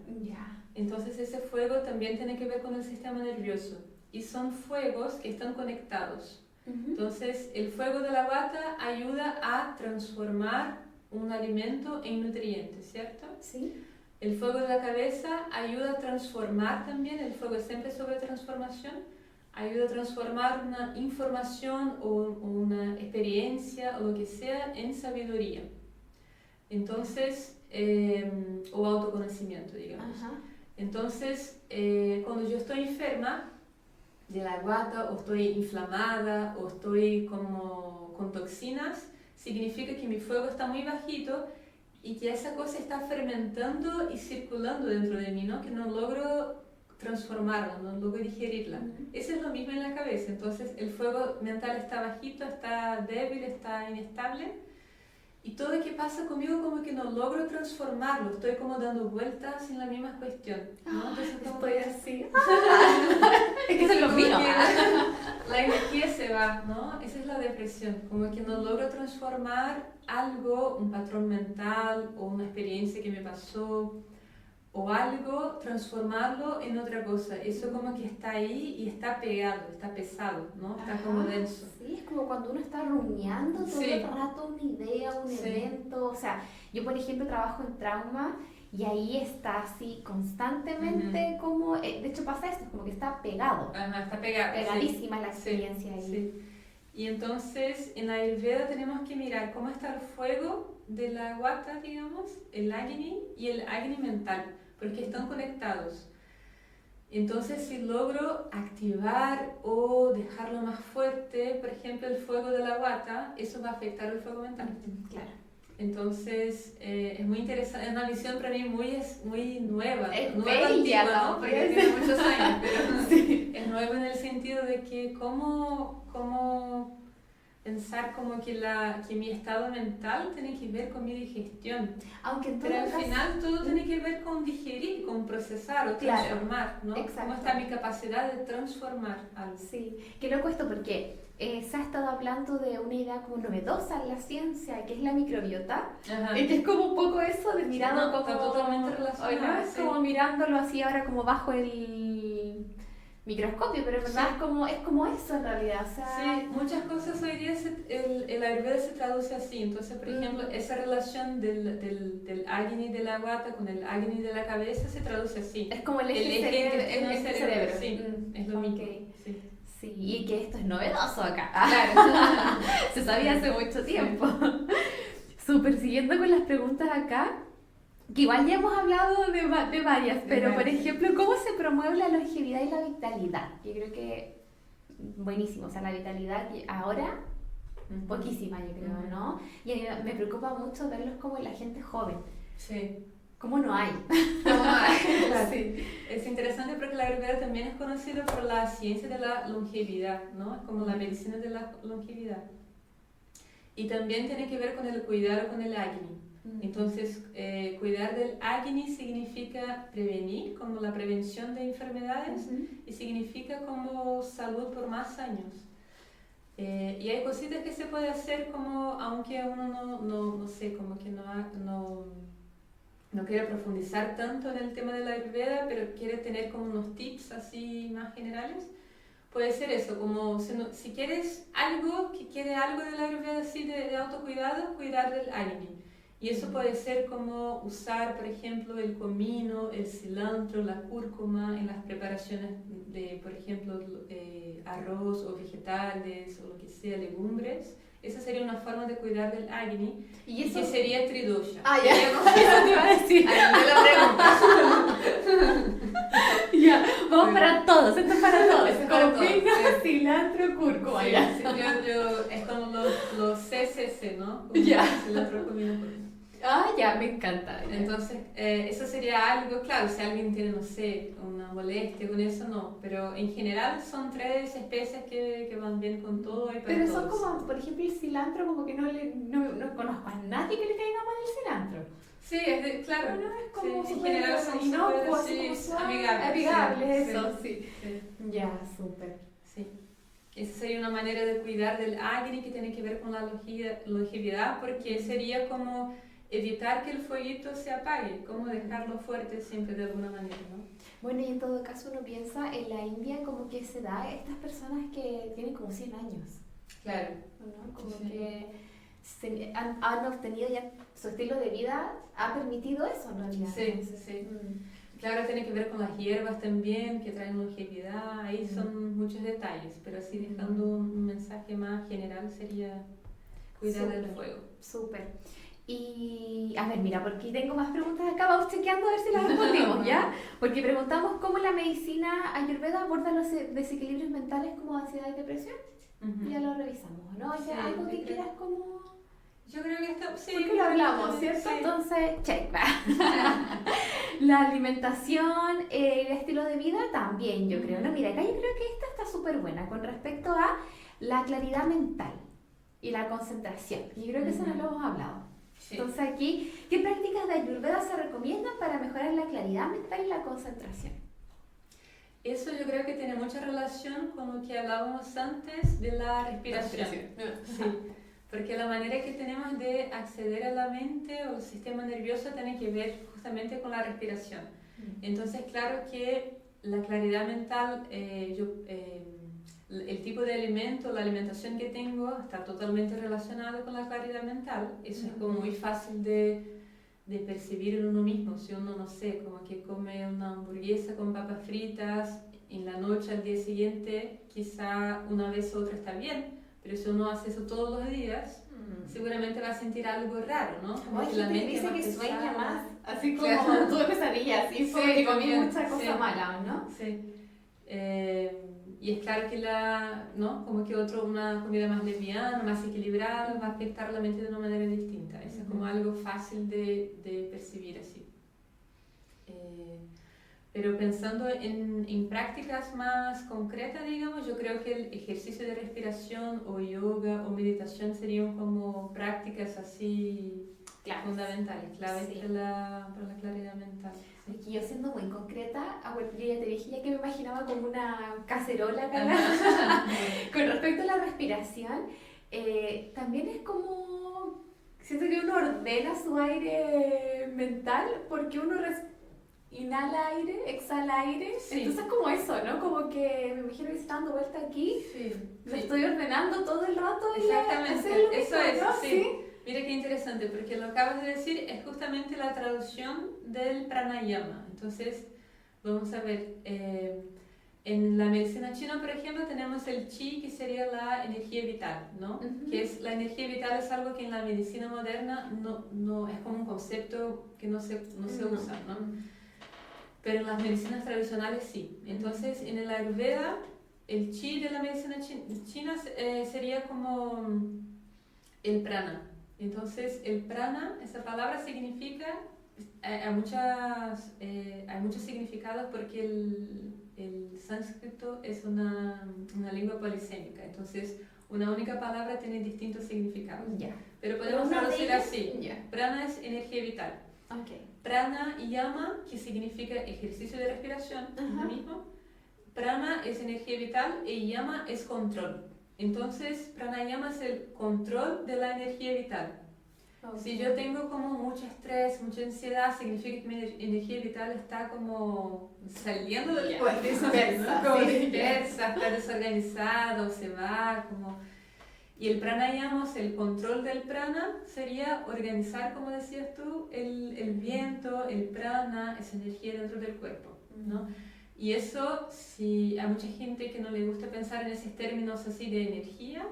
Entonces ese fuego también tiene que ver con el sistema nervioso y son fuegos que están conectados. Entonces el fuego de la guata ayuda a transformar un alimento en nutrientes, ¿cierto? Sí. El fuego de la cabeza ayuda a transformar también, el fuego es siempre sobre transformación, ayuda a transformar una información o una experiencia o lo que sea en sabiduría. Entonces, o autoconocimiento, digamos. Entonces, cuando yo estoy enferma de la guata o estoy inflamada o estoy como con toxinas, significa que mi fuego está muy bajito y que esa cosa está fermentando y circulando dentro de mí, ¿no? Que no logro transformarla, no logro digerirla. Eso es lo mismo en la cabeza. Entonces el fuego mental está bajito, está débil, está inestable. Y todo lo que pasa conmigo como que no logro transformarlo, estoy como dando vueltas en la misma cuestión, ¿no? Entonces como estoy así. Es que eso es lo mío. La energía se va, ¿no? Esa es la depresión, como que no logro transformar algo, un patrón mental o una experiencia que me pasó o algo, transformarlo en otra cosa. Eso como que está ahí y está pegado, está pesado, ¿no? Está como denso. Sí, es como cuando uno está rumiando todo el rato una idea, un evento. O sea, yo por ejemplo trabajo en trauma y ahí está así constantemente como... de hecho pasa esto, como que está pegado. Está pegado. Pegadísima la experiencia ahí. Sí. Y entonces en la Ayurveda tenemos que mirar cómo está el fuego de la guata, digamos, el Agni y el Agni mental, porque están conectados. Entonces, si logro activar o dejarlo más fuerte, por ejemplo, el fuego de la guata, eso va a afectar el fuego mental. Claro. Entonces, es muy interesante, es una visión para mí muy nueva. Es no bella, antigua, ¿no? ¿no? Porque tiene muchos años, pero es nueva en el sentido de que cómo pensar como que mi estado mental tiene que ver con mi digestión. Aunque en todo pero al caso, final todo tiene que ver con digerir, con procesar o transformar, ¿no? Exacto. ¿Cómo está mi capacidad de transformar algo? Sí, que loco esto porque se ha estado hablando de una idea como novedosa en la ciencia, que es la microbiota. Que es como un poco eso de mirado como... Está totalmente relacionado. Es como mirándolo así ahora como bajo el microscopio, pero en verdad es como eso en realidad. O sea, sí, muchas cosas hoy día el Ayurveda se traduce así. Entonces, por ejemplo, esa relación del Agni de la guata con el Agni de la cabeza se traduce así. Es como el eje cerebro. Sí, es lo mismo. Sí. Sí, y que esto es novedoso acá. Claro. Se sabía hace mucho tiempo. Súper, siguiendo con las preguntas acá, que igual ya hemos hablado de varias, pero por ejemplo, ¿cómo se promueve la longevidad y la vitalidad? Yo creo que buenísimo, o sea, la vitalidad ahora poquísima, yo creo, ¿no? Y a mí me preocupa mucho verlos como en la gente joven. Sí. ¿Cómo no hay? ¿Cómo no hay? Claro. Sí. Es interesante porque la Ayurveda también es conocido por la ciencia de la longevidad, ¿no? Es como la medicina de la longevidad. Y también tiene que ver con el cuidado con el Agni. Entonces, cuidar del Agni significa prevenir, como la prevención de enfermedades, y significa como salud por más años. Y hay cositas que se puede hacer como, aunque uno no sé, como que no quiere profundizar tanto en el tema de la Ayurveda, pero quiere tener como unos tips así más generales. Puede ser eso, como si quieres algo, que quiere algo de la Ayurveda así de autocuidado, cuidar del Agni. Y eso puede ser como usar, por ejemplo, el comino, el cilantro, la cúrcuma en las preparaciones de, por ejemplo, arroz o vegetales o lo que sea, legumbres. Esa sería una forma de cuidar del acné, ¿Y eso? que sería tridosha. Ah, ya, eso te iba a decir. Ahí me la pregunta. Ya, vamos para todos, esto es para todos. Esto es para todos, Comino, sí. cilantro, cúrcuma. Sí, Ya. sí, es como los CCC, ¿no? Como Ya. cilantro, comino, cúrcuma. Ah, ya, me encanta. Entonces, eso sería algo, claro, si alguien tiene, no sé, una molestia con eso, no, pero en general son 3 especies que van bien con todo y para Pero todos. son como, por ejemplo, el cilantro, como que no conozco a nadie que le caiga mal el cilantro. Sí, claro, No, es como sí, en súper general son inocuo, súper, así como sí, suave, amigables. amigables, Sí, eso, sí. sí, Ya, súper. sí. Esa sería una manera de cuidar del acné que tiene que ver con la longevidad, porque sería como evitar que el fueguito se apague, como dejarlo fuerte siempre de alguna manera, ¿no? Bueno, y en todo caso uno piensa en la India como que se da a estas personas que tienen como 100 años, Claro. ¿no? Como Sí. que han obtenido ya, su estilo de vida ha permitido eso en realidad. Sí, Entonces, sí. Claro, tiene que ver con las hierbas también, que traen longevidad, ahí son muchos detalles, pero así dejando un mensaje más general sería cuidar del Súper. fuego. Súper. Y a ver, mira, porque tengo más preguntas acá, vamos chequeando a ver si las respondimos, ¿ya? Porque preguntamos cómo la medicina ayurveda aborda los desequilibrios mentales como ansiedad y depresión. Ujú. Ya lo revisamos, ¿no? Sí, ¿Ya algo que creo- quieras como...? Yo creo que está, sí. Porque lo hablamos, ¿cierto? Sí. Entonces, check. La alimentación, el estilo de vida también, yo creo. No, mira, acá yo creo que esta está súper buena con respecto a la claridad mental y la concentración. Yo creo que eso no lo hemos hablado. Sí. Entonces aquí, ¿qué prácticas de Ayurveda se recomiendan para mejorar la claridad mental y la concentración? Eso yo creo que tiene mucha relación con lo que hablábamos antes de la respiración. Sí, porque la manera que tenemos de acceder a la mente o el sistema nervioso tiene que ver justamente con la respiración. Entonces, claro que la claridad mental, el tipo de alimento, la alimentación que tengo está totalmente relacionado con la claridad mental. Eso es como muy fácil de percibir en uno mismo. Si uno, no sé, como que come una hamburguesa con papas fritas en la noche al día siguiente, quizá una vez u otra está bien, pero si uno hace eso todos los días, seguramente va a sentir algo raro, ¿no? Como hay que la gente que mente dice más que sueña pesada. más, así como Claro. tuve pesadillas y fue Sí, que comí también, mucha cosa sí. mala, ¿no? Sí. Y es claro que ¿no? Como que una comida más liviana, más equilibrada, va a afectar la mente de una manera distinta. Eso es como algo fácil de percibir así. Pero pensando en prácticas más concretas, digamos, yo creo que el ejercicio de respiración o yoga o meditación serían como prácticas así fundamentales, claves Sí. para la claridad mental. Sí. Aquí yo siendo muy concreta, bueno, yo ya te dije ya que me imaginaba como una cacerola acá. Con respecto a la respiración, también es como, siento que uno ordena su aire mental porque uno inhala aire, exhala aire, Sí. entonces como eso, ¿no? Como que me imagino que se está dando vuelta aquí, Sí, lo sí. estoy ordenando todo el rato y Exactamente, hacer lo eso mismo, es, ¿no? sí. Mira qué interesante, porque lo acabas de decir, es justamente la traducción del pranayama. Entonces, vamos a ver, en la medicina china, por ejemplo, tenemos el chi, que sería la energía vital, ¿no? Ujú. Que es, la energía vital es algo que en la medicina moderna no es como un concepto que no se usa, ¿no? Pero en las medicinas tradicionales sí. Entonces, en el Ayurveda, el chi de la medicina china sería como el prana. Entonces, el prana, esa palabra significa, hay muchos significados porque el sánscrito es una lengua polisémica. Entonces, una única palabra tiene distintos significados. Ya. Pero podemos ¿Una de traducir ellas? así. Ya. Prana es energía vital. Okay. Prana y yama, que significa ejercicio de respiración, es lo mismo. Prana es energía vital y yama es control. Entonces, pranayama es el control de la energía vital. Okay. Si yo tengo como mucho estrés, mucha ansiedad, significa que mi energía vital está como saliendo del cuerpo, dispersa, ¿no? Como sí. dispersa, está desorganizado, se va, como... Y el pranayama, o sea, el control del prana, sería organizar, como decías tú, el viento, el prana, esa energía dentro del cuerpo, ¿no? Y eso, si hay mucha gente que no le gusta pensar en esos términos así de energía,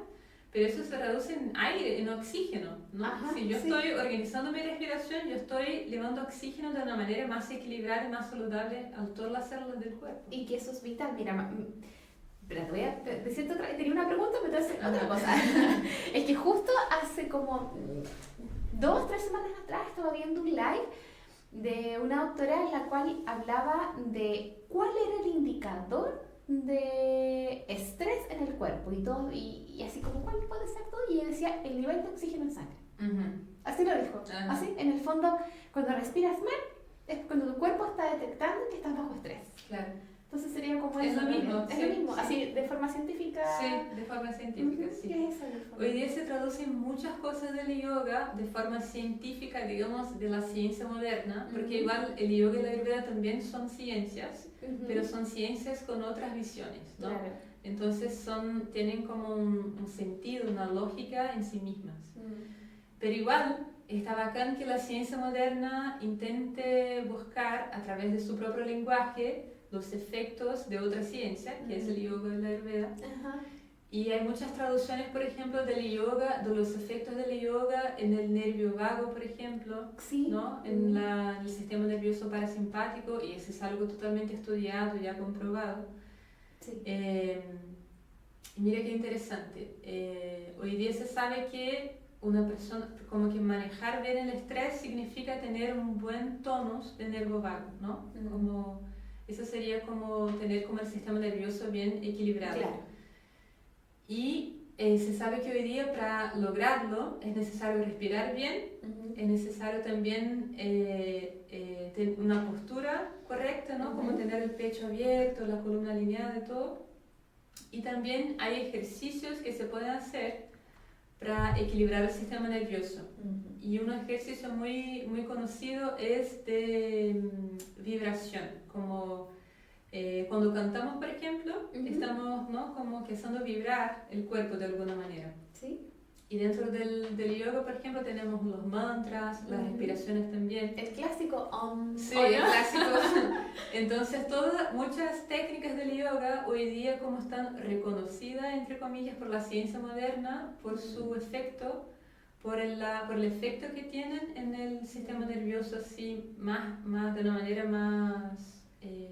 pero eso se reduce en aire, en oxígeno, ¿no? Ajá, Si yo sí. estoy organizando mi respiración, yo estoy llevando oxígeno de una manera más equilibrada y más saludable a todas las células del cuerpo. Y que eso es vital. Mira, espera, tenía una pregunta, pero te voy a hacer otra cosa. Es que justo hace como 2-3 semanas atrás estaba viendo un live de una doctora en la cual hablaba de cuál era el indicador de estrés en el cuerpo y así como cuál puede ser todo, y ella decía el nivel de oxígeno en sangre. Así lo dijo. Así, en el fondo, cuando respiras mal, es cuando tu cuerpo está detectando que estás bajo estrés. Claro. Entonces sería como es eso. lo mismo. Es Sí, lo mismo, sí. así de forma científica. Sí, de forma científica, sí. ¿Qué es eso? De forma... Hoy día se traducen muchas cosas del yoga de forma científica, digamos, de la ciencia moderna, porque igual el yoga y la ayurveda también son ciencias, pero son ciencias con otras visiones, ¿no? Claro. Entonces tienen como un sentido, una lógica en sí mismas. Pero igual está bacán que la ciencia moderna intente buscar a través de su propio lenguaje los efectos de otra ciencia, que es el yoga y la ayurveda. Y hay muchas traducciones, por ejemplo, del yoga, de los efectos del yoga en el nervio vago, por ejemplo, sí. ¿no? En el sistema nervioso parasimpático, y eso es algo totalmente estudiado, ya comprobado. Sí. Mira qué interesante. Hoy día se sabe que una persona, como que manejar bien el estrés significa tener un buen tonus de nervio vago, ¿no? Como, eso sería como tener como el sistema nervioso bien equilibrado. Claro. Y se sabe que hoy día para lograrlo es necesario respirar bien, es necesario también tener una postura correcta, ¿no? Como tener el pecho abierto, la columna alineada y todo. Y también hay ejercicios que se pueden hacer para equilibrar el sistema nervioso. Y un ejercicio muy, muy conocido es de vibración, como cuando cantamos, por ejemplo, estamos, ¿no? Como que haciendo vibrar el cuerpo de alguna manera. ¿Sí? Y dentro del yoga, por ejemplo, tenemos los mantras, las respiraciones también. El clásico Sí, el clásico. Entonces, muchas técnicas del yoga hoy día como están reconocidas, entre comillas, por la ciencia moderna, por su efecto, por el efecto que tienen en el sistema nervioso, así, más de una manera más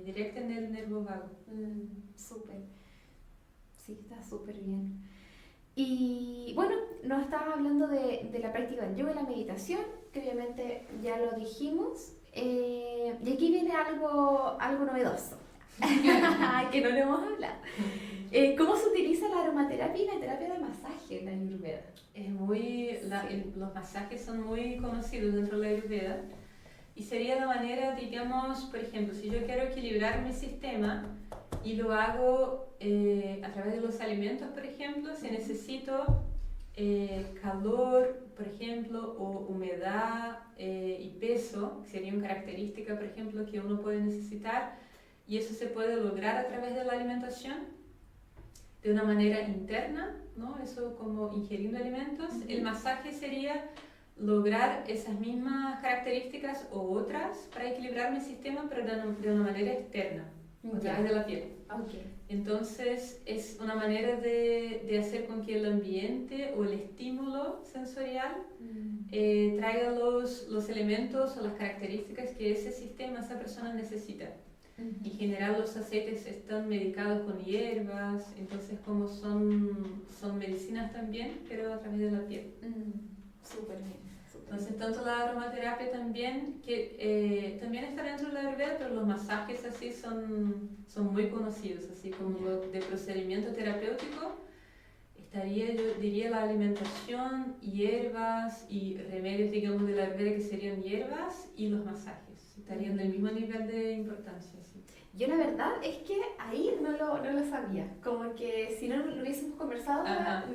directa en el nervio vago. Súper. Sí, está súper bien. Y bueno, nos estabas hablando de la práctica del yoga y la meditación, que obviamente ya lo dijimos. Y aquí viene algo novedoso, que no le hemos hablado. ¿Cómo se utiliza la aromaterapia y la terapia de masaje en la Ayurveda? Los masajes son muy conocidos dentro de la Ayurveda. Y sería la manera, digamos, por ejemplo, si yo quiero equilibrar mi sistema y lo hago a través de los alimentos, por ejemplo, si necesito calor, por ejemplo, o humedad y peso, sería una característica, por ejemplo, que uno puede necesitar, y eso se puede lograr a través de la alimentación de una manera interna, ¿no? Eso como ingiriendo alimentos. El masaje sería lograr esas mismas características o otras para equilibrar mi sistema, pero de una manera externa, a través de la piel. Entonces es una manera de hacer con que el ambiente o el estímulo sensorial traiga los elementos o las características que ese sistema, esa persona necesita. Y en general los aceites están medicados con hierbas, entonces como son medicinas también, pero a través de la piel. Súper bien. Entonces, tanto la aromaterapia también, que también está dentro de la Ayurveda, pero los masajes así son muy conocidos, así como de procedimiento terapéutico. Estaría, yo diría, la alimentación, hierbas y remedios, digamos, de la Ayurveda que serían hierbas, y los masajes. Estarían del mismo nivel de importancia. Sí. Yo la verdad es que ahí no lo sabía, como que si no lo hubiésemos conversado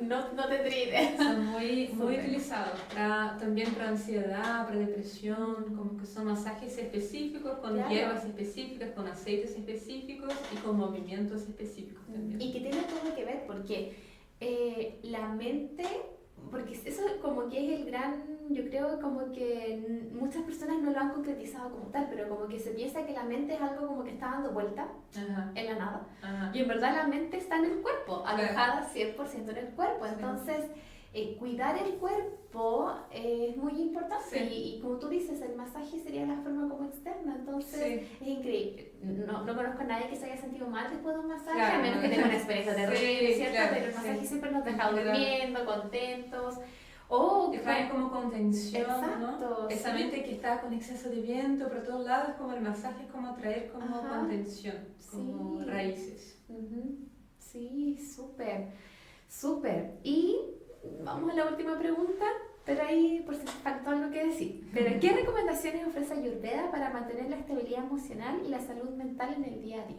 no tendría idea. Son muy utilizados, también para ansiedad, para depresión, como que son masajes específicos, con hierbas específicas, con aceites específicos y con movimientos específicos también. Y que tiene todo que ver porque la la mente, porque eso como que es el gran, yo creo como que muchas personas no lo han concretizado como tal, pero como que se piensa que la mente es algo como que está dando vuelta en la nada. Y en verdad la mente está en el cuerpo, alojada 100% en el cuerpo. Entonces, cuidar el cuerpo es muy importante. Y como tú dices, el masaje sería la forma como externa. Entonces, es increíble. No conozco a nadie que se haya sentido mal después de un masaje, a menos que tenga una experiencia terrible, ¿cierto? Pero el masaje siempre nos deja durmiendo, contentos. Que traen como contención, ¿no? Esa mente que está con exceso de viento por todos lados, como el masaje es como traer como contención, como raíces. Sí, súper, súper. Y vamos a la última pregunta, pero ahí por si faltó algo que decir. Pero, ¿qué recomendaciones ofrece Ayurveda para mantener la estabilidad emocional y la salud mental en el día a día?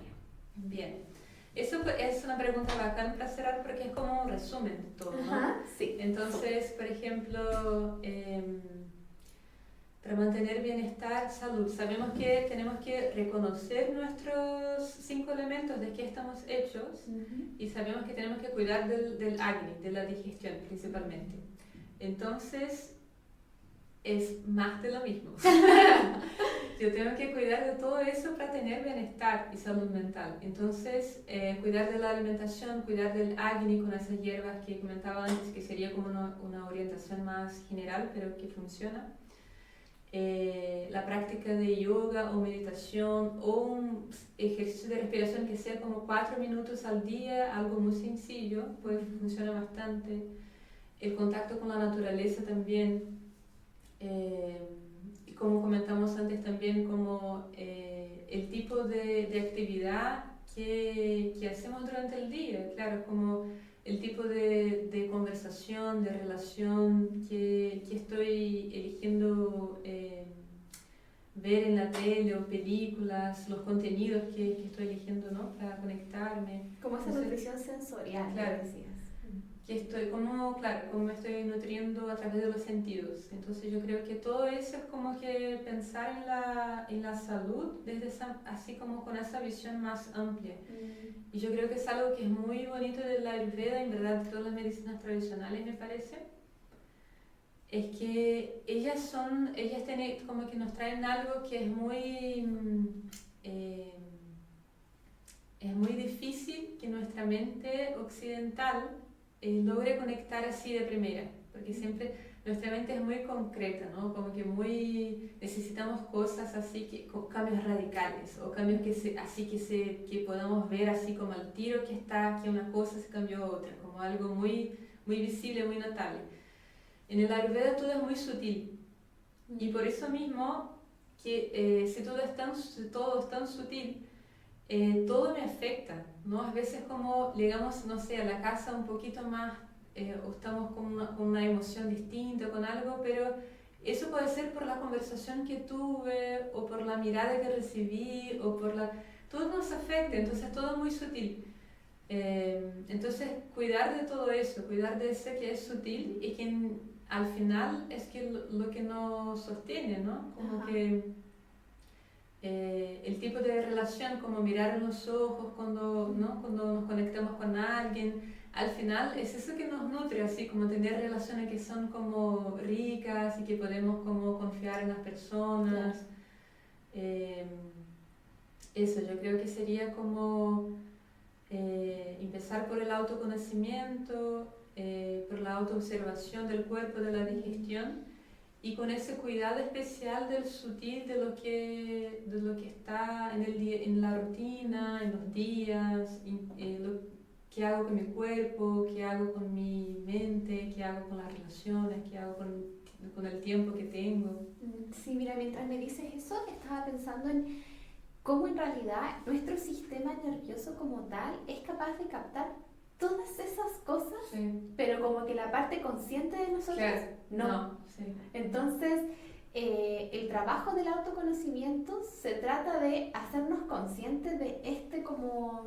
Bien. Eso es una pregunta bacán para cerrar porque es como un resumen de todo, ¿no? Sí. Entonces, por ejemplo, para mantener bienestar, salud, sabemos que tenemos que reconocer nuestros 5 elementos de qué estamos hechos y sabemos que tenemos que cuidar del Agni, de la digestión principalmente. Entonces, es más de lo mismo. Yo tengo que cuidar de todo eso para tener bienestar y salud mental. Entonces, cuidar de la alimentación, cuidar del Agni con esas hierbas que comentaba antes, que sería como una orientación más general, pero que funciona. La práctica de yoga o meditación o un ejercicio de respiración que sea como 4 minutos al día, algo muy sencillo, pues funciona bastante. El contacto con la naturaleza también. Y como comentamos antes también, como el tipo de actividad que hacemos durante el día, claro, como el tipo de conversación, de relación que estoy eligiendo ver en la tele o películas, los contenidos que estoy eligiendo, ¿no? Para conectarme. Como esa nutrición sensorial, claro, decías. Que estoy como me estoy nutriendo a través de los sentidos. Entonces yo creo que todo eso es como que pensar en la salud desde así como con esa visión más amplia. Y yo creo que es algo que es muy bonito de la Ayurveda, en verdad de todas las medicinas tradicionales me parece, es que ellas tienen, como que nos traen algo que es muy difícil que nuestra mente occidental logre conectar así de primera, porque siempre nuestra mente es muy concreta, ¿no? Como que necesitamos cosas así, cambios radicales, o cambios que podamos ver así como al tiro que una cosa se cambió a otra, como algo muy, muy visible, muy notable. En el Ayurveda todo es muy sutil, y por eso mismo, que si todo es tan sutil, todo me afecta, ¿no? A veces como llegamos, no sé, a la casa un poquito más, o estamos con una emoción distinta, con algo, pero eso puede ser por la conversación que tuve, o por la mirada que recibí, todo nos afecta, entonces todo es muy sutil. Entonces cuidar de todo eso, cuidar de ese que es sutil y que al final es que lo que nos sostiene, ¿no? Como que el tipo de relación, como mirar en los ojos cuando nos conectamos con alguien, al final es eso que nos nutre, así como tener relaciones que son como ricas y que podemos como confiar en las personas. Eso, yo creo que sería como empezar por el autoconocimiento, por la autoobservación del cuerpo, de la digestión, y con ese cuidado especial del sutil, de lo que está en la rutina, en los días, qué hago con mi cuerpo, qué hago con mi mente, qué hago con las relaciones, qué hago con el tiempo que tengo. Sí, mira, mientras me dices eso, estaba pensando en cómo en realidad nuestro sistema nervioso como tal es capaz de captar todas esas cosas, pero como que la parte consciente de nosotros no. Entonces, el trabajo del autoconocimiento se trata de hacernos conscientes de cómo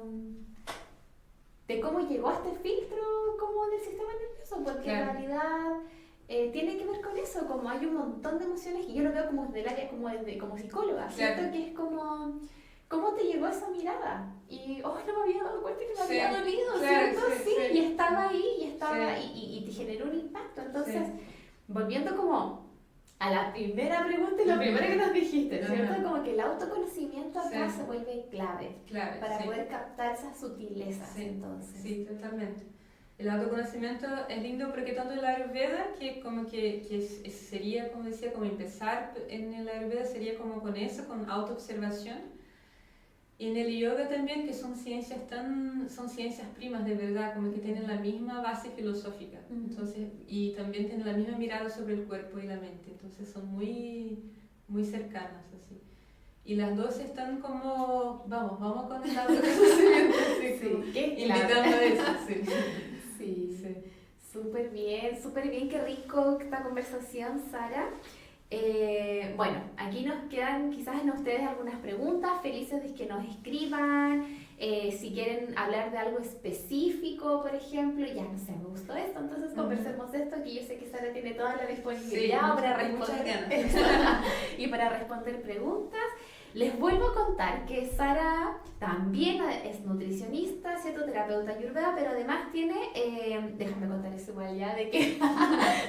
llegó a este filtro como del sistema nervioso, porque en realidad tiene que ver con eso, como hay un montón de emociones que yo lo veo como del área como psicóloga, ¿cierto? Que es como ¿cómo te llegó esa mirada? Y no me había dado cuenta que me había dolido, ¿cierto? Sí, y estaba ahí, y Exacto, entonces, Sí. volviendo como a la primera pregunta y lo primero que nos dijiste, ¿cierto? Ajá. Como que el autoconocimiento acá Sí. se vuelve clave Claro, para sí. poder captar esas sutilezas, Sí, entonces. sí, totalmente. El autoconocimiento es lindo porque tanto el Ayurveda, que como que sería, como decía, como empezar en el Ayurveda sería como con eso, con autoobservación. Y en el yoga también, que son ciencias primas de verdad, como que tienen la misma base filosófica. Entonces, y también tienen la misma mirada sobre el cuerpo y la mente. Entonces son muy cercanas, así. Y las dos están como, vamos con el autoconocimiento, así, Sí, como qué invitando a eso, sí. Sí, Sí. súper bien, qué rico esta conversación, Sara. Bueno, aquí nos quedan quizás en ustedes algunas preguntas, felices de que nos escriban, si quieren hablar de algo específico, por ejemplo, ya no sé, me gustó esto, entonces conversemos de esto, que yo sé que Sara tiene toda la disponibilidad Sí, para muchas responder ganas. y para responder preguntas. Les vuelvo a contar que Sara también es nutricionista, terapeuta ayurveda, pero además tiene, déjame contar eso igual ya, de que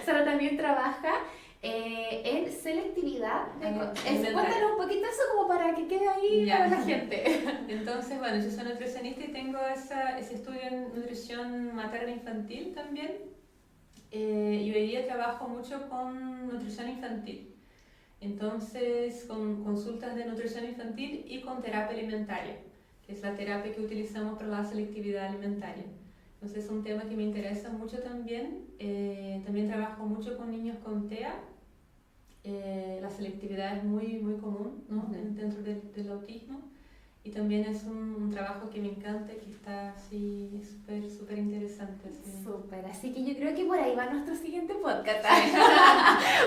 Sara también trabaja en selectividad. Cuéntanos un poquito eso como para que quede ahí Ya. para la gente. Entonces, bueno, yo soy nutricionista y tengo ese estudio en nutrición materna infantil también. Y hoy día trabajo mucho con nutrición infantil. Entonces, con consultas de nutrición infantil y con terapia alimentaria, que es la terapia que utilizamos para la selectividad alimentaria. Entonces, es un tema que me interesa mucho también. También trabajo mucho con niños con TEA. La selectividad es muy común, ¿no? Dentro del autismo. Y también es un trabajo que me encanta, que está así súper interesante. Así. Súper, así que yo creo que por ahí va nuestro siguiente podcast.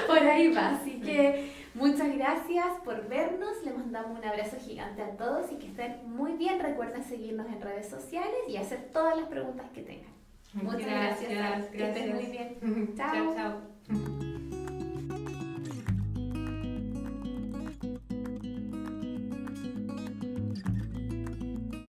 Por ahí va, así que muchas gracias por vernos, les mandamos un abrazo gigante a todos y que estén muy bien. Recuerden seguirnos en redes sociales y hacer todas las preguntas que tengan. Muchas gracias. Que estén muy bien. Chao. Chao.